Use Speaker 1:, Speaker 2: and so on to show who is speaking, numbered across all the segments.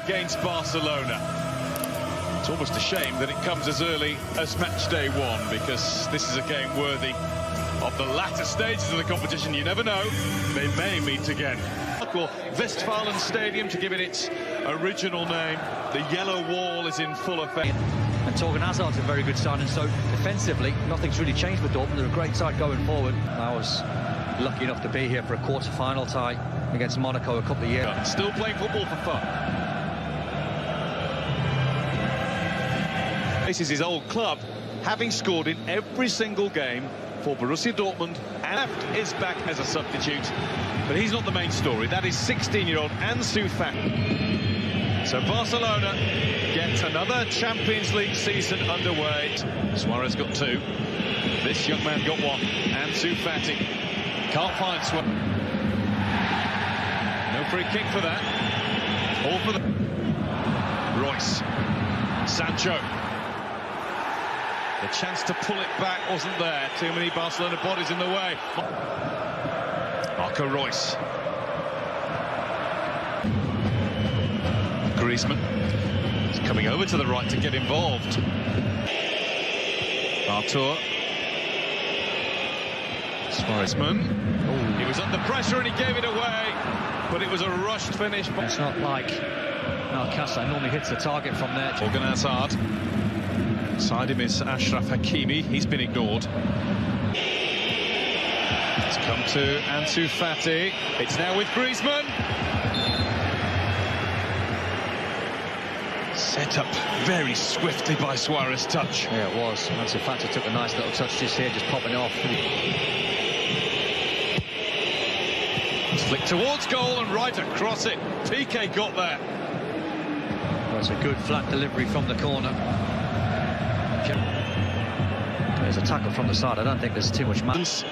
Speaker 1: against Barcelona. It's almost a shame that it comes as early as match day one, because this is a game worthy of the latter stages of the competition. You never know, they may meet again. Westfalen Stadium, to give it its original name. The yellow wall is in full effect.
Speaker 2: And Torgan Hazard's a very good signing, so defensively, nothing's really changed with Dortmund. They're a great side going forward. I was lucky enough to be here for a quarter-final tie against Monaco a couple of years ago.
Speaker 1: Still playing football for fun. This is his old club, having scored in every single game for Borussia Dortmund, and is back as a substitute. But he's not the main story. That is 16-year-old Ansu Fati. So Barcelona gets another Champions League season underway. Suarez got two. This young man got one. Ansu Fati can't find Suarez. No free kick for that. All for the Royce. Sancho. The chance to pull it back wasn't there. Too many Barcelona bodies in the way. Marco Royce. Griezmann is coming over to the right to get involved. Artur. Griezmann. He was under pressure and he gave it away, but it was a rushed finish.
Speaker 2: It's not like Alcázar normally hits the target from there.
Speaker 1: Torgan Hazard. Beside him is Achraf Hakimi. He's been ignored. It's come to Ansu Fati. It's now with Griezmann. Set up very swiftly by Suarez. Touch.
Speaker 2: Yeah, it was. Ansu Fati took a nice little touch just here, just popping it off.
Speaker 1: It's flicked towards goal and right across it. PK got there.
Speaker 2: Well, it's a good flat delivery from the corner. There's a tackle from the side. I don't think there's too much match.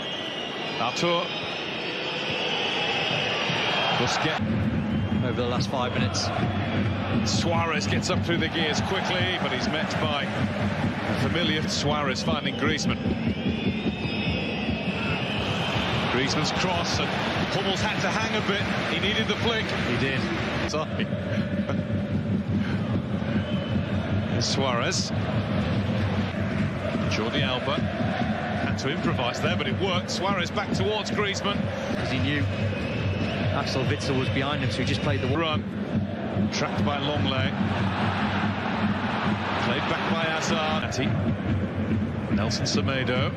Speaker 1: Artur. Busquets.
Speaker 2: Over the last 5 minutes.
Speaker 1: Suarez gets up through the gears quickly, but he's met by familiar Suarez finding Griezmann. Griezmann's cross, and Hummels had to hang a bit. He needed the flick.
Speaker 2: He did.
Speaker 1: Sorry. Suarez. Jordi Alba had to improvise there, but it worked. Suarez back towards Griezmann.
Speaker 2: Because he knew Axel Witsel was behind him, so he just played the
Speaker 1: run. Tracked by Longley. Played back by Hazard. Nelson Semedo.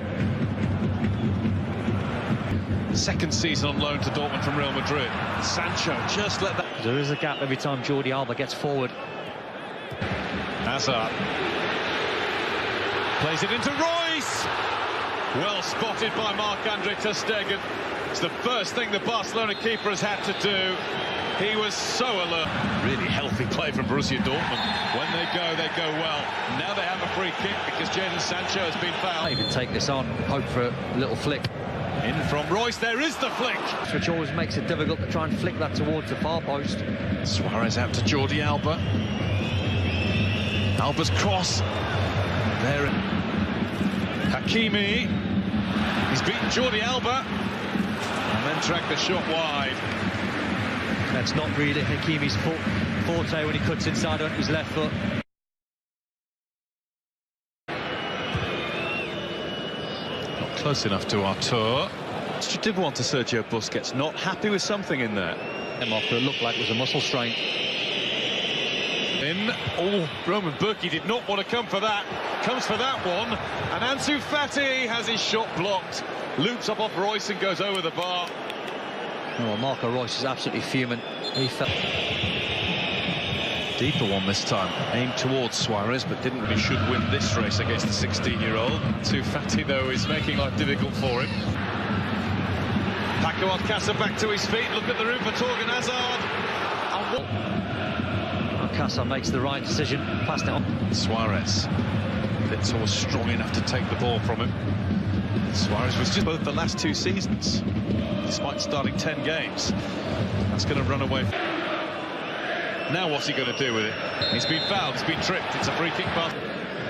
Speaker 1: Second season on loan to Dortmund from Real Madrid. Sancho just let that...
Speaker 2: There is a gap every time Jordi Alba gets forward.
Speaker 1: Hazard. Plays it into Royce. Well spotted by Marc-Andre ter Stegen. It's the first thing the Barcelona keeper has had to do. He was so alert. Really healthy play from Borussia Dortmund. When they go well. Now they have a free kick because Jadon Sancho has been fouled.
Speaker 2: Even take this on, hope for a little flick.
Speaker 1: In from Royce, there is the flick.
Speaker 2: Which always makes it difficult to try and flick that towards the far post.
Speaker 1: Suarez out to Jordi Alba. Alba's cross. There. Hakimi. He's beaten Jordi Alba. And then tracked the shot wide.
Speaker 2: That's not really Hakimi's forte when he cuts inside on his left foot.
Speaker 1: Not close enough to Artur. You did want to Sergio Busquets, not happy with something in there.
Speaker 2: Him off, it looked like it was a muscle strain.
Speaker 1: Roman Burki did not want to come for that. Comes for that one. And Ansu Fati has his shot blocked. Loops up off Royce and goes over the bar.
Speaker 2: Oh, Marco Royce is absolutely fuming. He felt
Speaker 1: deeper one this time, aimed towards Suarez, but didn't really should win this race against the 16-year-old. Ansu Fati, though, is making life difficult for him. Paco Alcázar back to his feet. Look at the room for Torgan Hazard.
Speaker 2: Alcázar makes the right decision. Passed it on.
Speaker 1: Suarez. Witsel was strong enough to take the ball from him. Suarez was just both the last two seasons, despite starting 10 games. That's going to run away. Now what's he going to do with it? He's been fouled, he's been tripped. It's a free kick pass.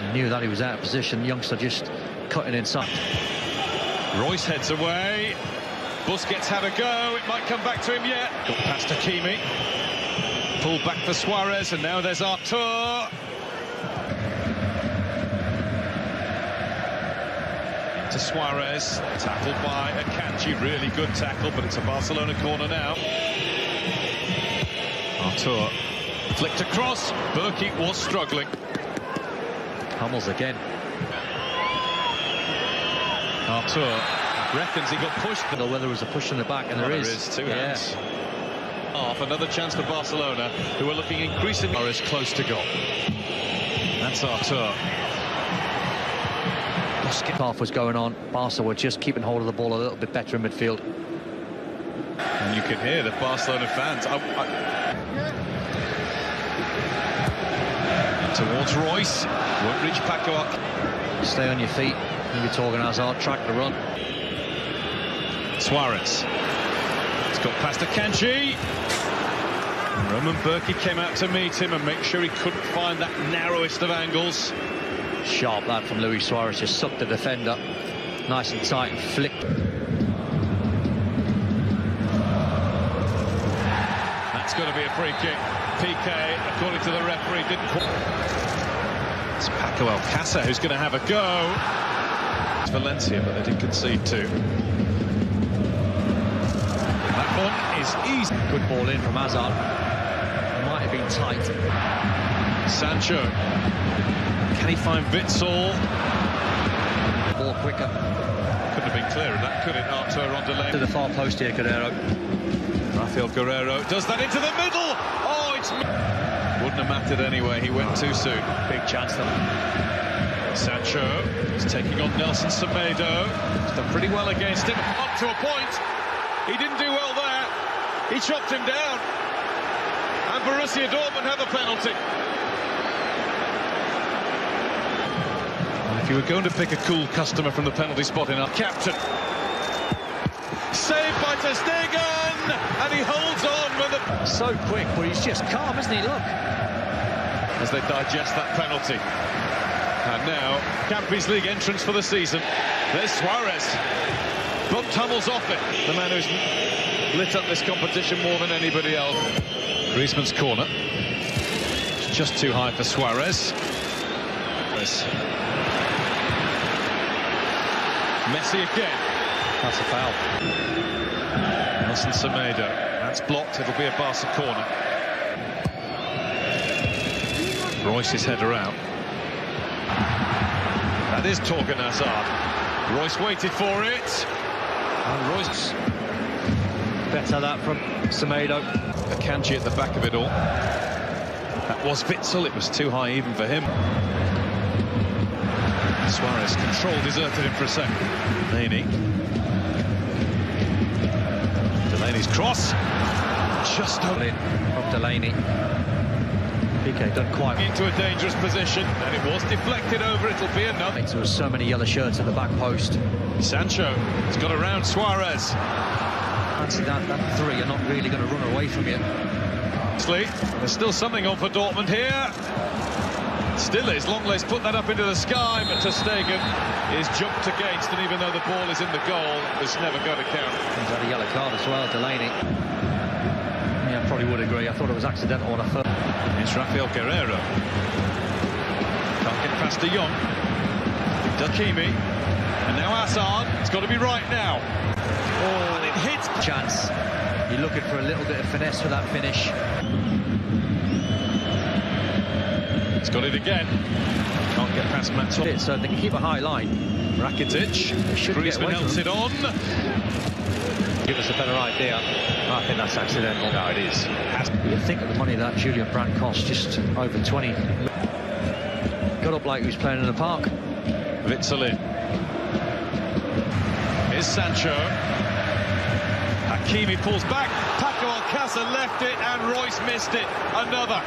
Speaker 2: He knew that he was out of position. Youngster just cutting inside.
Speaker 1: Royce heads away. Busquets had a go. It might come back to him yet. Got past Hakimi. pulled back for Suarez, and now there's Artur. To Suarez, tackled by Akanji, really good tackle, but it's a Barcelona corner now. Artur flicked across, Berkey was struggling.
Speaker 2: Hummels again.
Speaker 1: Artur reckons he got pushed.
Speaker 2: I don't know whether there was a push in the back, and there is.
Speaker 1: Two hands. Another chance for Barcelona, who are looking increasingly close to goal. That's Artur.
Speaker 2: Half was going on. Barca were just keeping hold of the ball a little bit better in midfield.
Speaker 1: And you can hear the Barcelona fans. Towards Royce. Won't reach Paco up.
Speaker 2: Stay on your feet. You're talking Hazard. Track the run.
Speaker 1: Suarez. It's got past Akanji. Roman Berkey came out to meet him and make sure he couldn't find that narrowest of angles.
Speaker 2: Sharp lad from Luis Suarez, just sucked the defender nice and tight and flicked.
Speaker 1: That's going to be a free kick. PK, according to the referee, didn't quite. It's Paco Alcácer who's going to have a go. It's Valencia, but they did concede too. That one is easy.
Speaker 2: Good ball in from Hazard. It might have been tight.
Speaker 1: Sancho. Can he find Witsel?
Speaker 2: Ball quicker.
Speaker 1: Couldn't have been clearer that, could it? Artur on delay.
Speaker 2: To the far post here, Guerrero.
Speaker 1: Rafael Guerrero does that into the middle. Oh, it's... Wouldn't have mattered anyway, he went too soon.
Speaker 2: Big chance though.
Speaker 1: Sancho is taking on Nelson Semedo. He's done pretty well against him, up to a point. He didn't do well there. He chopped him down. And Borussia Dortmund have a penalty. If you were going to pick a cool customer from the penalty spot in our captain. Saved by Ter Stegen, and he holds on with the...
Speaker 2: So quick, but he's just calm, isn't he? Look.
Speaker 1: As they digest that penalty. And now, Champions League entrance for the season. There's Suarez. Bumped Hummels off it. The man who's lit up this competition more than anybody else. Griezmann's corner. It's just too high for Suarez. Messi again.
Speaker 2: That's a foul.
Speaker 1: Nelson Semedo. That's blocked. It'll be a Barca corner. Royce's header out. That is Torgan Hazard. Royce waited for it. And Royce.
Speaker 2: Better that from Semedo.
Speaker 1: Akanji at the back of it all. That was Witsel. It was too high even for him. Suarez controlled, deserted him for a second. Delaney's cross. Just over
Speaker 2: in from Delaney. PK done quite
Speaker 1: into a dangerous position, and it was deflected over. It'll be another.
Speaker 2: There were so many yellow shirts at the back post.
Speaker 1: Sancho has got around Suarez.
Speaker 2: Fancy that three are not really going to run away from you.
Speaker 1: There's still something on for Dortmund here. Still is. Longlay's put that up into the sky, but Ter Stegen is jumped against, and even though the ball is in the goal, it's never going to count.
Speaker 2: He's had a yellow card as well, Delaney. Yeah, I probably would agree. I thought it was accidental on a foot.
Speaker 1: It's Rafael Guerrero. Can't get past De Jong. Hakimi. And now Hazard. It's got to be right now. Oh, and it hits.
Speaker 2: Chance. You're looking for a little bit of finesse for that finish.
Speaker 1: It's got it again. Can't get past Matt.
Speaker 2: So they can keep a high line.
Speaker 1: Rakitic. Griezmann helps it on.
Speaker 2: Give us a better idea. I think that's accidental.
Speaker 1: No, it is.
Speaker 2: You think of the money that Julian Brandt cost, just over 20. Got up like he was playing in the park.
Speaker 1: Witsel in. Here's Sancho. Hakimi pulls back. Paco Alcácer left it, and Royce missed it. Another.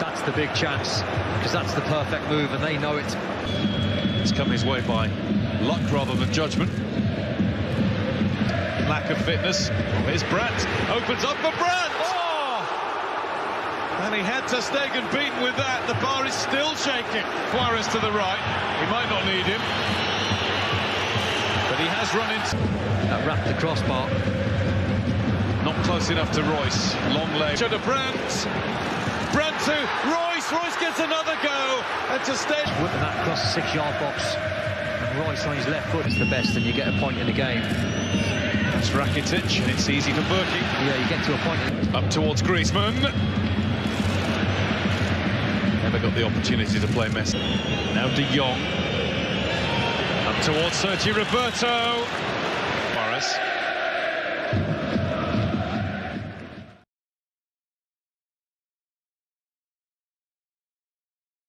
Speaker 2: That's the big chance, because that's the perfect move, and they know it.
Speaker 1: It's come his way by luck rather than judgment. Lack of fitness. Here's Brandt. Opens up for Brandt. Oh! And he had Ter Stegen beaten with that. The bar is still shaking. Suarez to the right. He might not need him. But he has run into...
Speaker 2: That wrapped the crossbar.
Speaker 1: Not close enough to Royce. Long leg. To Brandt. Brandt to Royce. Royce gets another go. And to stay.
Speaker 2: Whipping that across the 6-yard box. And Royce on his left foot is the best, and you get a point in the game.
Speaker 1: That's Rakitic, and it's easy for Berkey.
Speaker 2: Yeah, you get to a point.
Speaker 1: Up towards Griezmann. Never got the opportunity to play Messi. Now De Jong. Up towards Sergio Roberto.